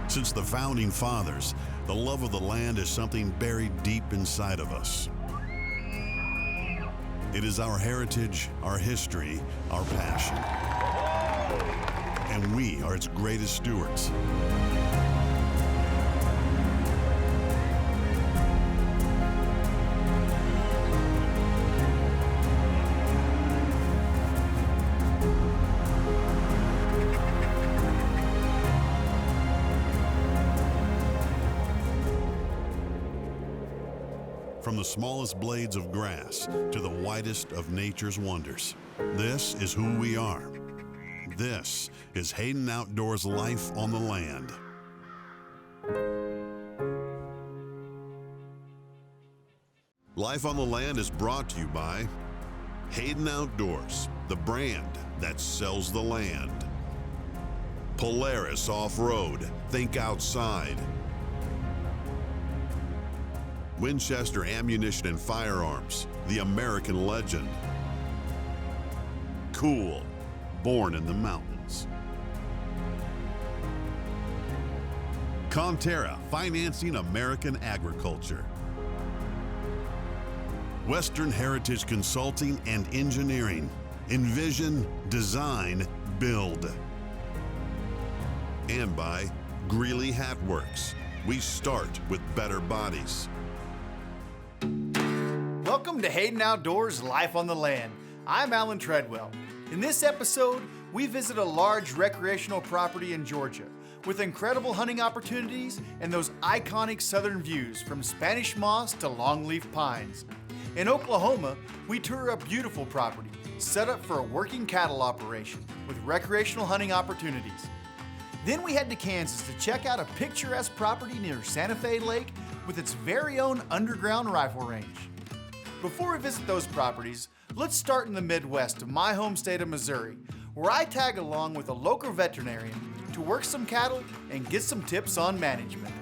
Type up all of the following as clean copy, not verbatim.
Since the founding fathers, the love of the land is something buried deep inside of us. It is our heritage, our history, our passion. And we are its greatest stewards. From the smallest blades of grass to the widest of nature's wonders, this is who we are. This is Hayden Outdoors Life on the Land. Life on the Land is brought to you by Hayden Outdoors, the brand that sells the land. Polaris Off-Road, think outside. Winchester Ammunition and Firearms, the American legend. Cool, born in the mountains. Conterra, financing American agriculture. Western Heritage Consulting and Engineering, envision, design, build. And by Greeley Hat Works, we start with better bodies. Welcome to Hayden Outdoors Life on the Land. I'm Allen Treadwell. In this episode, we visit a large recreational property in Georgia with incredible hunting opportunities and those iconic southern views from Spanish moss to longleaf pines. In Oklahoma, we tour a beautiful property set up for a working cattle operation with recreational hunting opportunities. Then we head to Kansas to check out a picturesque property near Santa Fe Lake with its very own underground rifle range. Before we visit those properties, let's start in the Midwest of my home state of Missouri, where I tag along with a local veterinarian to work some cattle and get some tips on management.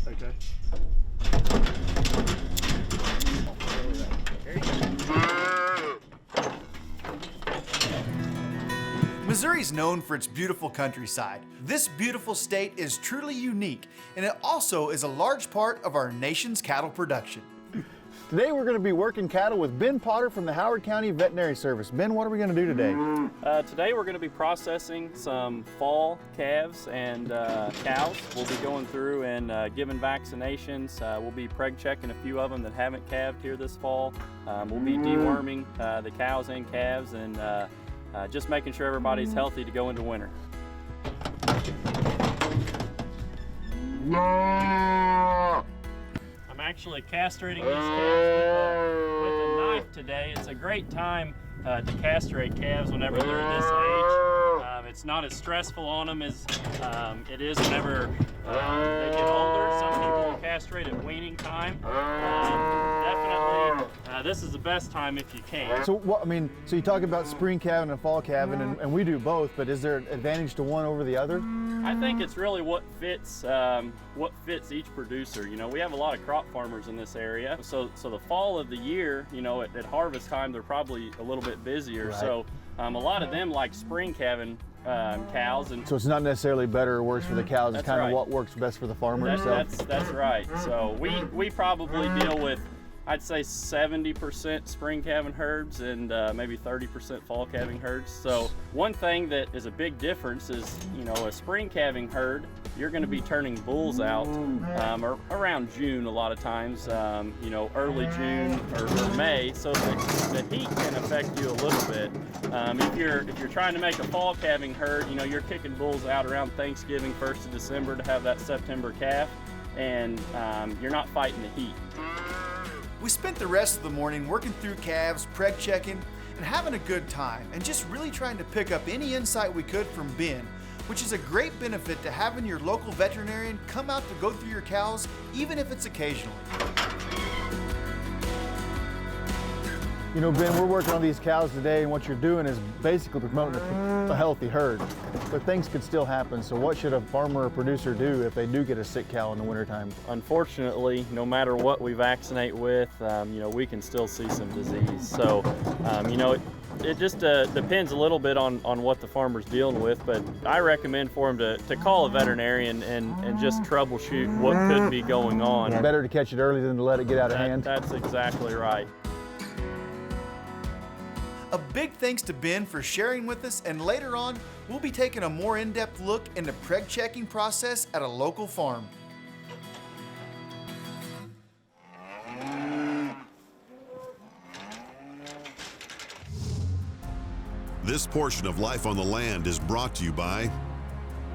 Okay. Missouri is known for its beautiful countryside. This beautiful state is truly unique, and it also is a large part of our nation's cattle production. Today we're going to be working cattle with Ben Potter from the Howard County Veterinary Service. Ben, what are we going to do today? Today we're going to be processing some fall calves and cows. We'll be going through and giving vaccinations. We'll be preg checking a few of them that haven't calved here this fall. We'll be deworming the cows and calves and just making sure everybody's healthy to go into winter. I'm actually castrating these calves with a knife today. It's a great time to castrate calves whenever they're this age. It's not as stressful on them as it is whenever they get older. Some people castrate at weaning time. Definitely, this is the best time if you can. So what, so you talk about spring calving and fall calving, and we do both, but is there an advantage to one over the other? I think it's really what fits each producer. You know, we have a lot of crop farmers in this area, so the fall of the year, you know, at harvest time, they're probably a little bit busier. Right. So a lot of them like spring calving cows, and so it's not necessarily better or worse for the cows. It's kind of what works best for the farmer. That's right. So we probably deal with, I'd say 70% spring calving herds and maybe 30% fall calving herds. So one thing that is a big difference is, you know, a spring calving herd, you're going to be turning bulls out around June a lot of times, you know, early June or May, so the heat can affect you a little bit. If you're trying to make a fall calving herd, you know, you're kicking bulls out around Thanksgiving, 1st of December to have that September calf, and you're not fighting the heat. We spent the rest of the morning working through calves, preg checking, and having a good time, and just really trying to pick up any insight we could from Ben, which is a great benefit to having your local veterinarian come out to go through your cows, even if it's occasionally. You know, Ben, we're working on these cows today, and what you're doing is basically promoting a healthy herd. But things could still happen, so what should a farmer or producer do if they do get a sick cow in the wintertime? Unfortunately, no matter what we vaccinate with, you know, we can still see some disease. So, you know, it just depends a little bit on what the farmer's dealing with, but I recommend for them to call a veterinarian and just troubleshoot what could be going on. Better to catch it early than to let it get out of hand. That's exactly right. A big thanks to Ben for sharing with us, and later on, we'll be taking a more in-depth look into preg checking process at a local farm. This portion of Life on the Land is brought to you by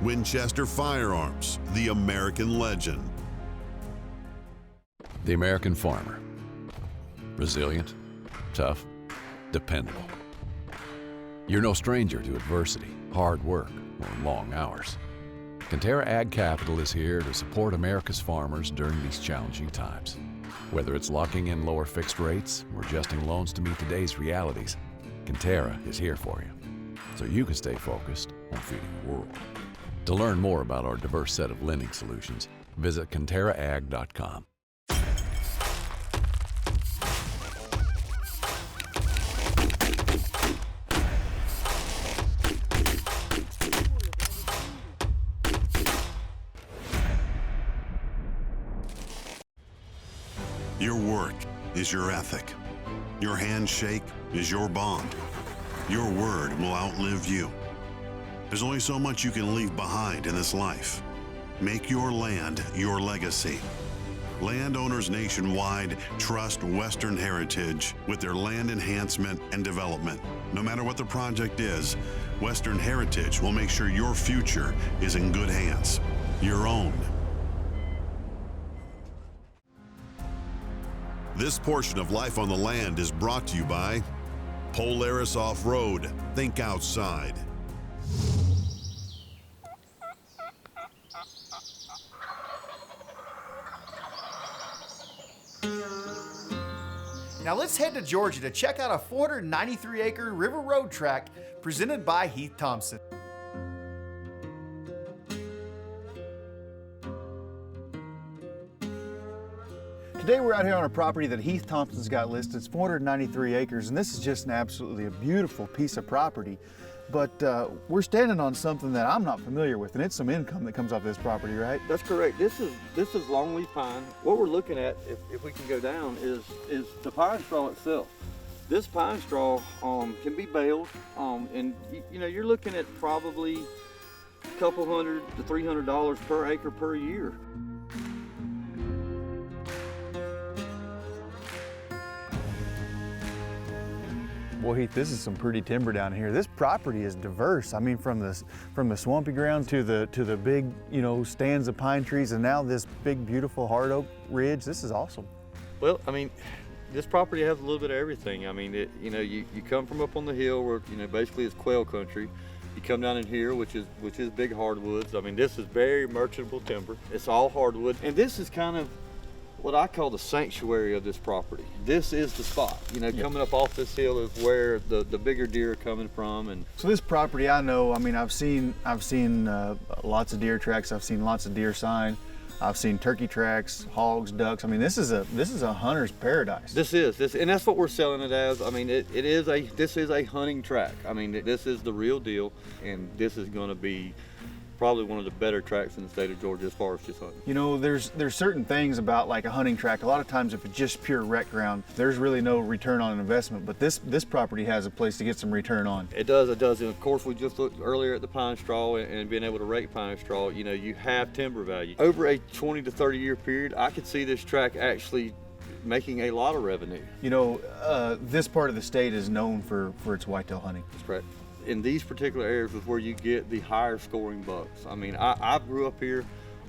Winchester Firearms, the American legend. The American farmer. Resilient, tough, dependable. You're no stranger to adversity, hard work, or long hours. Conterra Ag Capital is here to support America's farmers during these challenging times. Whether it's locking in lower fixed rates or adjusting loans to meet today's realities, Conterra is here for you, so you can stay focused on feeding the world. To learn more about our diverse set of lending solutions, visit ConterraAg.com. Your work is your ethic. Your handshake is your bond. Your word will outlive you. There's only so much you can leave behind in this life. Make your land your legacy. Landowners nationwide trust Western Heritage with their land enhancement and development. No matter what the project is, Western Heritage will make sure your future is in good hands. Your own. This portion of Life on the Land is brought to you by Polaris Off-Road. Think outside. Now let's head to Georgia to check out a 493-acre River Road Tract presented by Heath Thompson. Today we're out here on a property that Heath Thompson's got listed. It's 493 acres, and this is just an absolutely a beautiful piece of property. But we're standing on something that I'm not familiar with, and it's some income that comes off this property, right? That's correct. This is longleaf pine. What we're looking at, if we can go down, is the pine straw itself. This pine straw can be baled, and you know, you're looking at probably a couple $100 to $300 per acre per year. Boy, Heath, this is some pretty timber down here. This property is diverse. I mean, from the swampy grounds to the big, you know, stands of pine trees, and now this big, beautiful hard oak ridge. This is awesome. Well, I mean, this property has a little bit of everything. I mean, you know, you come from up on the hill where, you know, basically it's quail country. You come down in here, which is big hardwoods. I mean, this is very merchantable timber. It's all hardwood, and this is kind of what I call the sanctuary of this property. This is the spot. You know, coming up off this hill is where the bigger deer are coming from. And so this property, I know, I mean, I've seen lots of deer tracks. I've seen lots of deer sign. I've seen turkey tracks, hogs, ducks. I mean, this is a hunter's paradise. This is, and that's what we're selling it as. I mean, this is a hunting track. I mean, this is the real deal, and this is going to be probably one of the better tracks in the state of Georgia as far as just hunting. You know, there's certain things about like a hunting track. A lot of times if it's just pure rec ground, there's really no return on investment, but this property has a place to get some return on. It does. And of course, we just looked earlier at the pine straw and being able to rake pine straw. You know, you have timber value. Over a 20 to 30 year period, I could see this track actually making a lot of revenue. You know, this part of the state is known for its whitetail hunting. That's correct. In these particular areas is where you get the higher scoring bucks. I mean, I grew up here.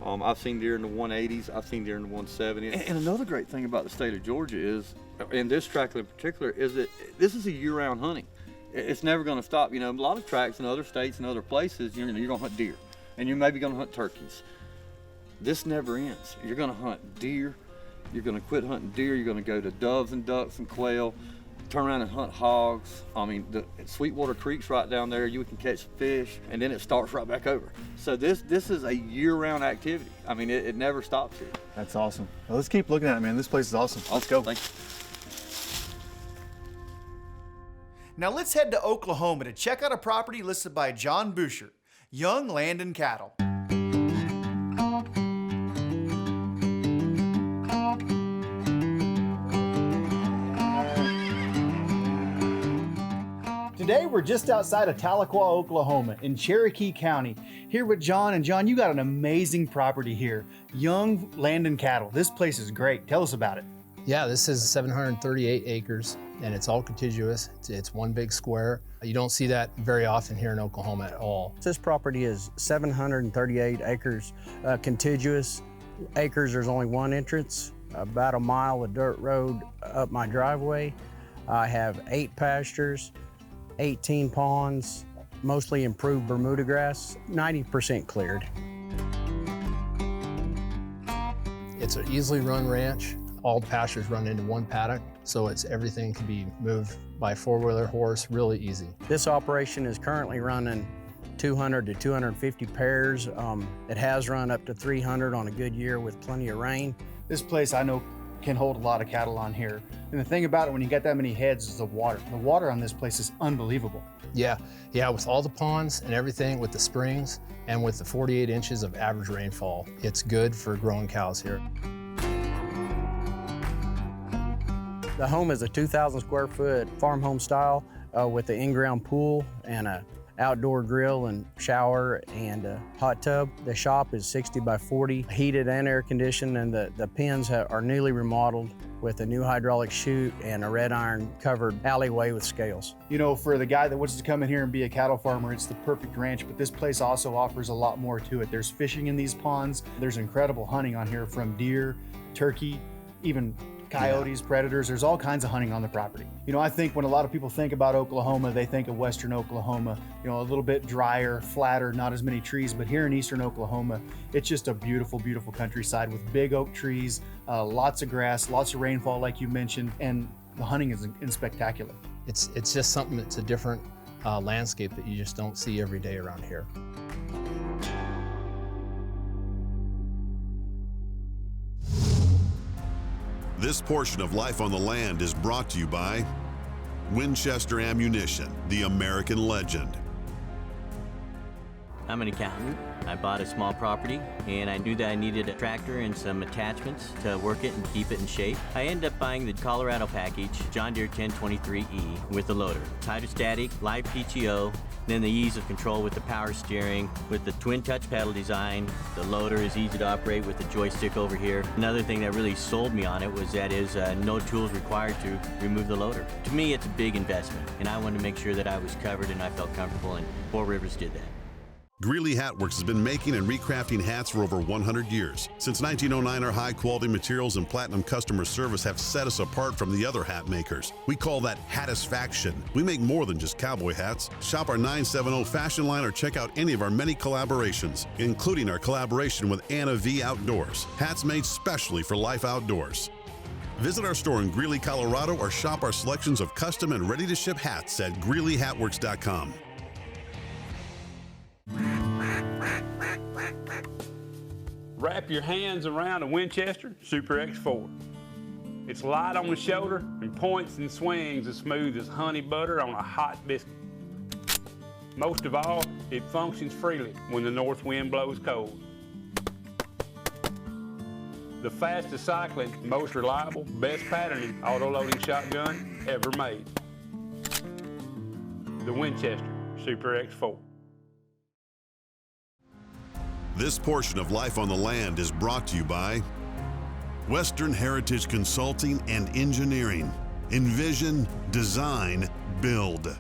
I've seen deer in the 180s. I've seen deer in the 170s. And another great thing about the state of Georgia is, and this tract in particular, is that this is a year-round hunting. It's never going to stop. You know, a lot of tracts in other states and other places, you're going to hunt deer, and you're maybe going to hunt turkeys. This never ends. You're going to hunt deer. You're going to quit hunting deer. You're going to go to doves and ducks and quail. turn around and hunt hogs. I mean, the Sweetwater Creek's right down there. You can catch fish, and then it starts right back over. So this is a year-round activity. I mean, it never stops here. That's awesome. Well, let's keep looking at it, man. This place is awesome. Let's go. Thank you. Now let's head to Oklahoma to check out a property listed by John Boucher, Young Land and Cattle. Today we're just outside of Tahlequah, Oklahoma in Cherokee County, here with John. And John, you got an amazing property here, Young Land and Cattle. This place is great. Tell us about it. Yeah, this is 738 acres and it's all contiguous. It's one big square. You don't see that very often here in Oklahoma at all. This property is 738 acres contiguous. Acres, there's only one entrance, about a mile of dirt road up my driveway. I have 8 pastures, 18 ponds, mostly improved Bermuda grass, 90% cleared. It's an easily run ranch. All the pastures run into one paddock, so everything can be moved by 4-wheeler horse really easy. This operation is currently running 200 to 250 pairs. It has run up to 300 on a good year with plenty of rain. This place I know can hold a lot of cattle on here. And the thing about it, when you get that many heads, is the water. The water on this place is unbelievable. Yeah, with all the ponds and everything, with the springs and with the 48 inches of average rainfall, it's good for growing cows here. The home is a 2,000 square foot farm home style with an in-ground pool and a outdoor grill and shower and a hot tub. The shop is 60 by 40, heated and air conditioned, and the pens are newly remodeled with a new hydraulic chute and a red iron covered alleyway with scales. You know, for the guy that wants to come in here and be a cattle farmer, it's the perfect ranch, but this place also offers a lot more to it. There's fishing in these ponds. There's incredible hunting on here, from deer, turkey, even coyotes, predators. There's all kinds of hunting on the property. You know, I think when a lot of people think about Oklahoma, they think of Western Oklahoma, you know, a little bit drier, flatter, not as many trees. But here in Eastern Oklahoma, it's just a beautiful, beautiful countryside with big oak trees, lots of grass, lots of rainfall, like you mentioned, and the hunting is spectacular. It's just something that's a different landscape that you just don't see every day around here. This portion of Life on the Land is brought to you by Winchester Ammunition, the American legend. I'm an accountant. I bought a small property and I knew that I needed a tractor and some attachments to work it and keep it in shape. I ended up buying the Colorado package, John Deere 1023E with the loader. It's hydrostatic, live PTO, then the ease of control with the power steering, with the twin touch pedal design. The loader is easy to operate with the joystick over here. Another thing that really sold me on it was that is no tools required to remove the loader. To me, it's a big investment, and I wanted to make sure that I was covered and I felt comfortable, and Four Rivers did that. Greeley Hatworks has been making and recrafting hats for over 100 years. Since 1909, our high-quality materials and platinum customer service have set us apart from the other hat makers. We call that Hattisfaction. We make more than just cowboy hats. Shop our 970 fashion line or check out any of our many collaborations, including our collaboration with Anna V Outdoors. Hats made specially for life outdoors. Visit our store in Greeley, Colorado, or shop our selections of custom and ready-to-ship hats at GreeleyHatworks.com. Wrap your hands around a Winchester Super X4. It's light on the shoulder and points and swings as smooth as honey butter on a hot biscuit. Most of all, it functions freely when the north wind blows cold. The fastest cycling, most reliable, best patterning auto-loading shotgun ever made. The Winchester Super X4. This portion of Life on the Land is brought to you by Western Heritage Consulting and Engineering. Envision, design, build.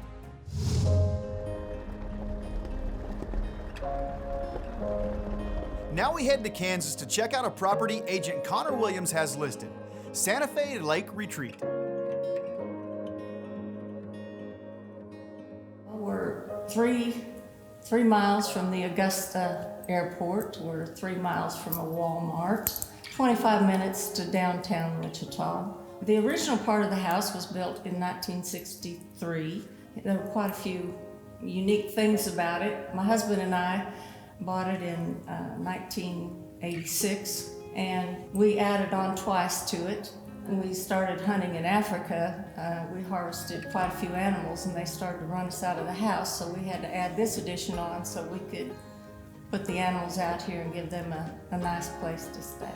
Now we head to Kansas to check out a property Agent Connor Williams has listed, Santa Fe Lake Retreat. We're three miles from the Augusta Airport. We're 3 miles from a Walmart, 25 minutes to downtown Wichita. The original part of the house was built in 1963. There were quite a few unique things about it. My husband and I bought it in 1986, and we added on twice to it. When we started hunting in Africa, we harvested quite a few animals, and they started to run us out of the house, so we had to add this addition on so we could put the animals out here and give them a nice place to stay.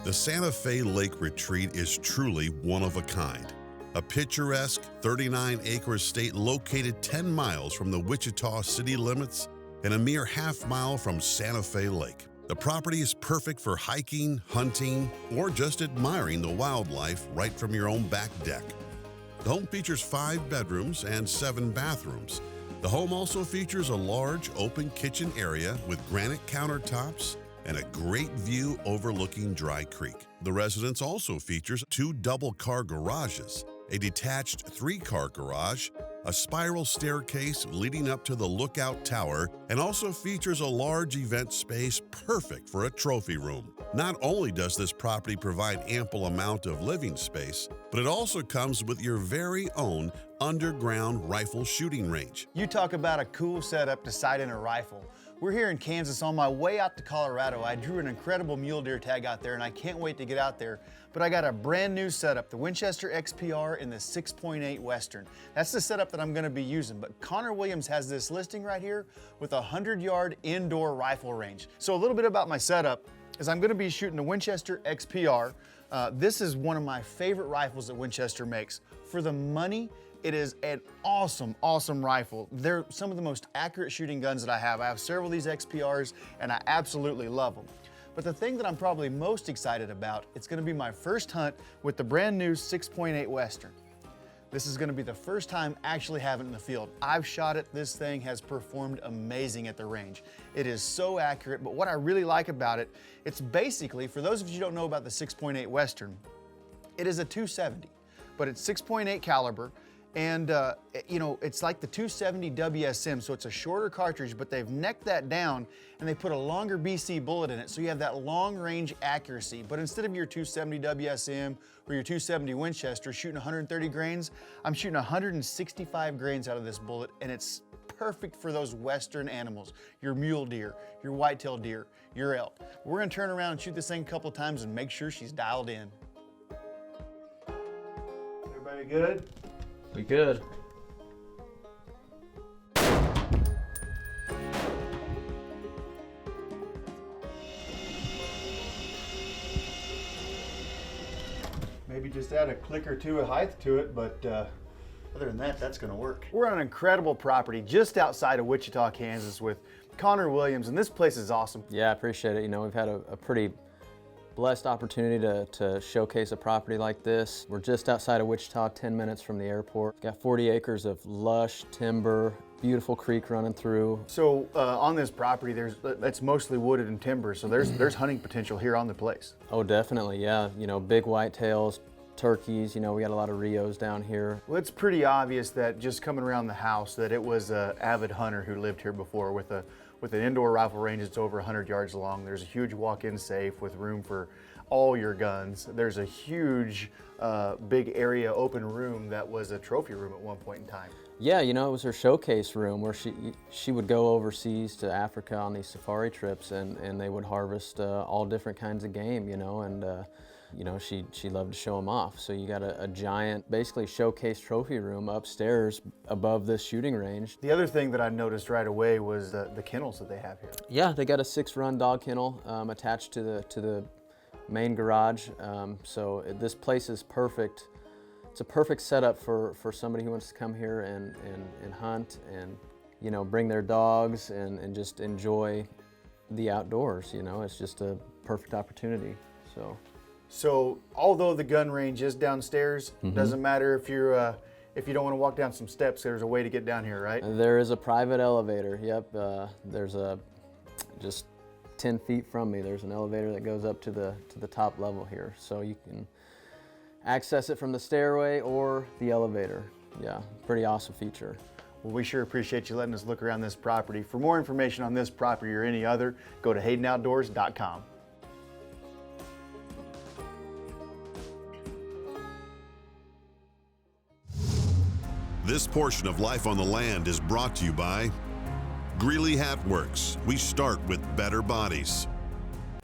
The Santa Fe Lake Retreat is truly one of a kind. A picturesque 39-acre estate located 10 miles from the Wichita city limits and a mere half-mile from Santa Fe Lake. The property is perfect for hiking, hunting, or just admiring the wildlife right from your own back deck. The home features 5 bedrooms and 7 bathrooms. The home also features a large open kitchen area with granite countertops and a great view overlooking Dry Creek. The residence also features 2 double-car garages, a detached 3-car garage, a spiral staircase leading up to the lookout tower, and also features a large event space perfect for a trophy room. Not only does this property provide ample amount of living space, but it also comes with your very own underground rifle shooting range. You talk about a cool setup to sight in a rifle. We're here in Kansas. On my way out to Colorado, I drew an incredible mule deer tag out there, and I can't wait to get out there. But I got a brand new setup, the Winchester XPR in the 6.8 Western. That's the setup that I'm gonna be using, but Connor Williams has this listing right here with a 100-yard indoor rifle range. So a little bit about my setup is I'm gonna be shooting the Winchester XPR. This is one of my favorite rifles that Winchester makes. For the money, it is an awesome, awesome rifle. They're some of the most accurate shooting guns that I have. I have several of these XPRs and I absolutely love them. But the thing that I'm probably most excited about, it's gonna be my first hunt with the brand new 6.8 Western. This is gonna be the first time actually having it in the field. I've shot it, this thing has performed amazing at the range. It is so accurate, but what I really like about it, it's basically, for those of you who don't know about the 6.8 Western, it is a 270, but it's 6.8 caliber. And you know, it's like the 270 WSM, so it's a shorter cartridge, but they've necked that down and they put a longer BC bullet in it, so you have that long range accuracy. But instead of your 270 WSM or your 270 Winchester shooting 130 grains, I'm shooting 165 grains out of this bullet, and it's perfect for those Western animals, your mule deer, your whitetail deer, your elk. We're gonna turn around and shoot this thing a couple times and make sure she's dialed in. Everybody good? We good. Maybe just add a click or two of height to it, but other than that, that's gonna work. We're on an incredible property just outside of Wichita, Kansas with Connor Williams, and this place is awesome. Yeah, I appreciate it. You know, we've had a pretty blessed opportunity to showcase a property like this. We're just outside of Wichita, 10 minutes from the airport. We've got 40 acres of lush timber, beautiful creek running through. So on this property, it's mostly wooded and timber, so there's hunting potential here on the place. Oh, definitely, yeah. You know, big whitetails, turkeys, you know, we got a lot of Rios down here. Well, it's pretty obvious that just coming around the house that it was an avid hunter who lived here before with an indoor rifle range that's over 100 yards long. There's a huge walk-in safe with room for all your guns. There's a huge, big area, open room that was a trophy room at one point in time. Yeah, you know, it was her showcase room where she would go overseas to Africa on these safari trips, and they would harvest all different kinds of game, you know, and you know, she loved to show them off. So you got a giant, basically showcase trophy room upstairs above this shooting range. The other thing that I noticed right away was the kennels that they have here. Yeah, they got a 6-run dog kennel attached to the main garage. So this place is perfect. It's a perfect setup for somebody who wants to come here and hunt and, you know, bring their dogs and just enjoy the outdoors. You know, it's just a perfect opportunity. So although the gun range is downstairs, doesn't matter if you don't want to walk down some steps, there's a way to get down here, right? There is a private elevator, yep. There's just 10 feet from me, there's an elevator that goes up to the top level here. So you can access it from the stairway or the elevator. Yeah, pretty awesome feature. Well, we sure appreciate you letting us look around this property. For more information on this property or any other, go to HaydenOutdoors.com. This portion of Life on the Land is brought to you by Greeley Hat Works. We start with better bodies.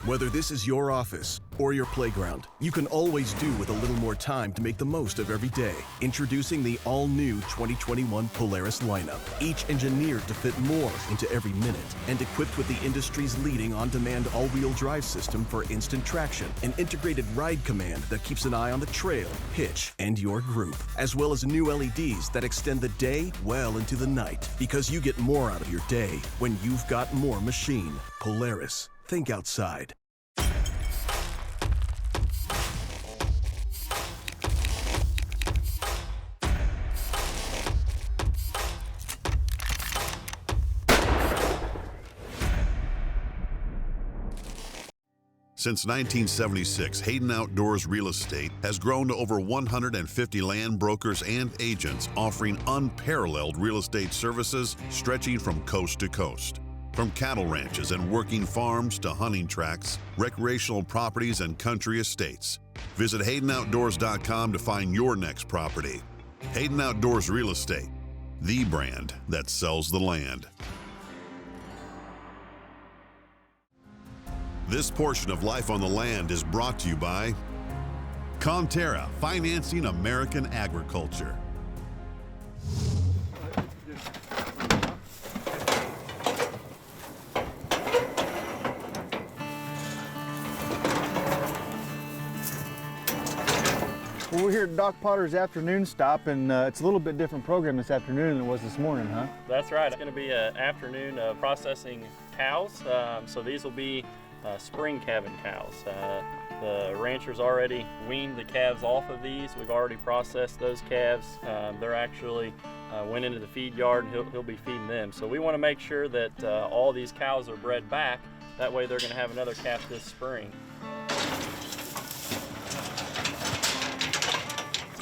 Whether this is your office or your playground, you can always do with a little more time to make the most of every day. Introducing the all-new 2021 Polaris Lineup. Each engineered to fit more into every minute and equipped with the industry's leading on-demand all-wheel drive system for instant traction, an integrated ride command that keeps an eye on the trail, hitch, and your group, as well as new LEDs that extend the day well into the night, because you get more out of your day when you've got more machine. Polaris. Think outside. Since 1976, Hayden Outdoors Real Estate has grown to over 150 land brokers and agents offering unparalleled real estate services stretching from coast to coast. From cattle ranches and working farms to hunting tracts, recreational properties, and country estates. Visit HaydenOutdoors.com to find your next property. Hayden Outdoors Real Estate, the brand that sells the land. This portion of Life on the Land is brought to you by Conterra, financing American agriculture. Well, we're here at Doc Potter's afternoon stop, and it's a little bit different program this afternoon than it was this morning, huh? That's right. It's going to be an afternoon of processing cows. So these will be spring calving cows. The ranchers already weaned the calves off of these. We've already processed those calves. They're actually went into the feed yard, and he'll be feeding them. So we want to make sure that all these cows are bred back. That way they're going to have another calf this spring.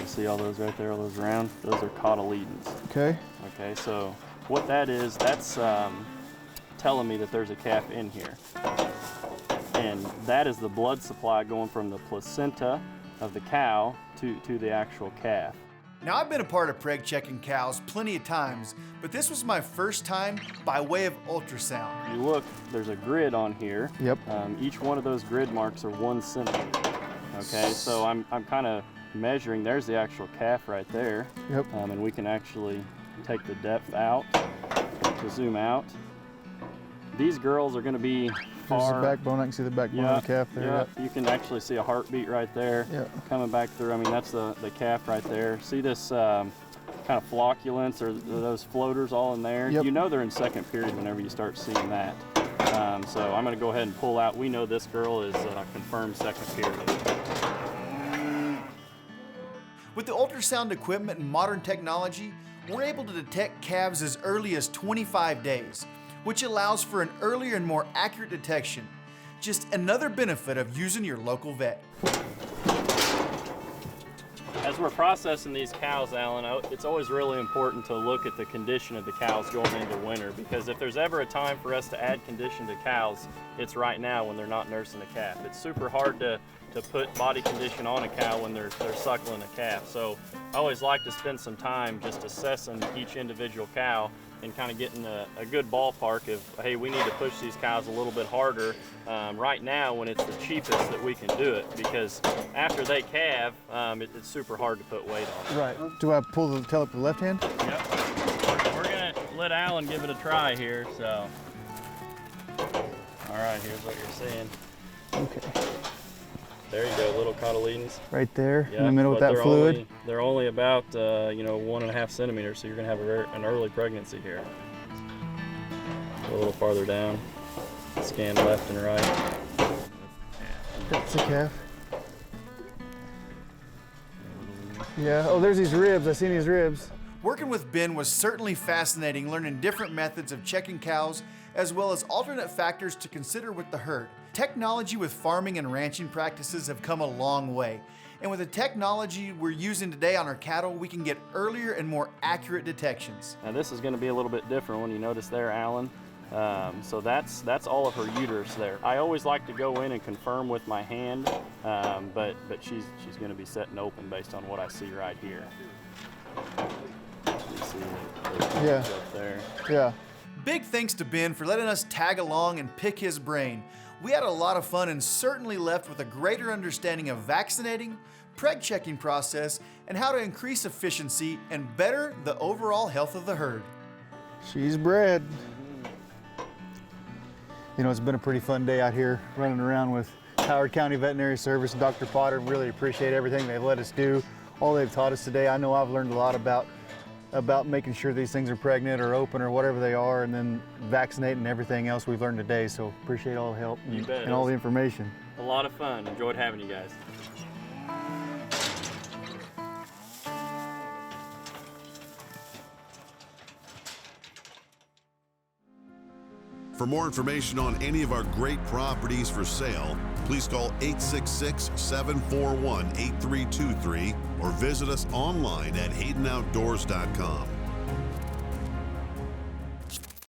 See all those right there, all those round? Those are cotyledons. Okay. Okay, so what that is, that's telling me that there's a calf in here. And that is the blood supply going from the placenta of the cow to the actual calf. Now, I've been a part of preg checking cows plenty of times, but this was my first time by way of ultrasound. You look, there's a grid on here. Yep. Each one of those grid marks are 1 centimeter. Okay, so I'm kind of measuring. There's the actual calf right there. Yep. And we can actually take the depth out to zoom out. These girls are going to be far. There's the backbone. I can see the backbone of the calf there. Yeah, you can actually see a heartbeat right there coming back through. I mean, that's the calf right there. See this kind of flocculence or those floaters all in there? Yep. You know they're in second period whenever you start seeing that. So I'm going to go ahead and pull out. We know this girl is confirmed second period. With the ultrasound equipment and modern technology, we're able to detect calves as early as 25 days, which allows for an earlier and more accurate detection. Just another benefit of using your local vet. As we're processing these cows, Alan, it's always really important to look at the condition of the cows going into winter, because if there's ever a time for us to add condition to cows, it's right now when they're not nursing a calf. It's super hard to put body condition on a cow when they're suckling a calf. So I always like to spend some time just assessing each individual cow and kind of getting a good ballpark of, hey, we need to push these cows a little bit harder right now when it's the cheapest that we can do it, because after they calve, it's super hard to put weight on. Right. Do I pull the tail up with the left hand? Yep. We're gonna let Alan give it a try here, so. All right, here's what you're seeing. Okay. There you go, little cotyledons. Right there in the middle with that fluid. They're only about 1.5 centimeters, so you're gonna have an early pregnancy here. A little farther down, scan left and right. That's the calf. Yeah, oh, there's these ribs. I seen these ribs. Working with Ben was certainly fascinating, learning different methods of checking cows, as well as alternate factors to consider with the herd. Technology with farming and ranching practices have come a long way. And with the technology we're using today on our cattle, we can get earlier and more accurate detections. Now this is going to be a little bit different when you notice there, Alan. So that's all of her uterus there. I always like to go in and confirm with my hand, but she's going to be set and open based on what I see right here. see those Yeah. up there. Yeah. Big thanks to Ben for letting us tag along and pick his brain. We had a lot of fun and certainly left with a greater understanding of vaccinating, preg checking process, and how to increase efficiency and better the overall health of the herd. She's bred. You know, it's been a pretty fun day out here running around with Howard County Veterinary Service and Dr. Potter. Really appreciate everything they've let us do, all they've taught us today. I know I've learned a lot about making sure these things are pregnant or open or whatever they are, and then vaccinating everything else we've learned today. So appreciate all the help and all the information. A lot of fun. Enjoyed having you guys. For more information on any of our great properties for sale, please call 866-741-8323 or visit us online at HaydenOutdoors.com.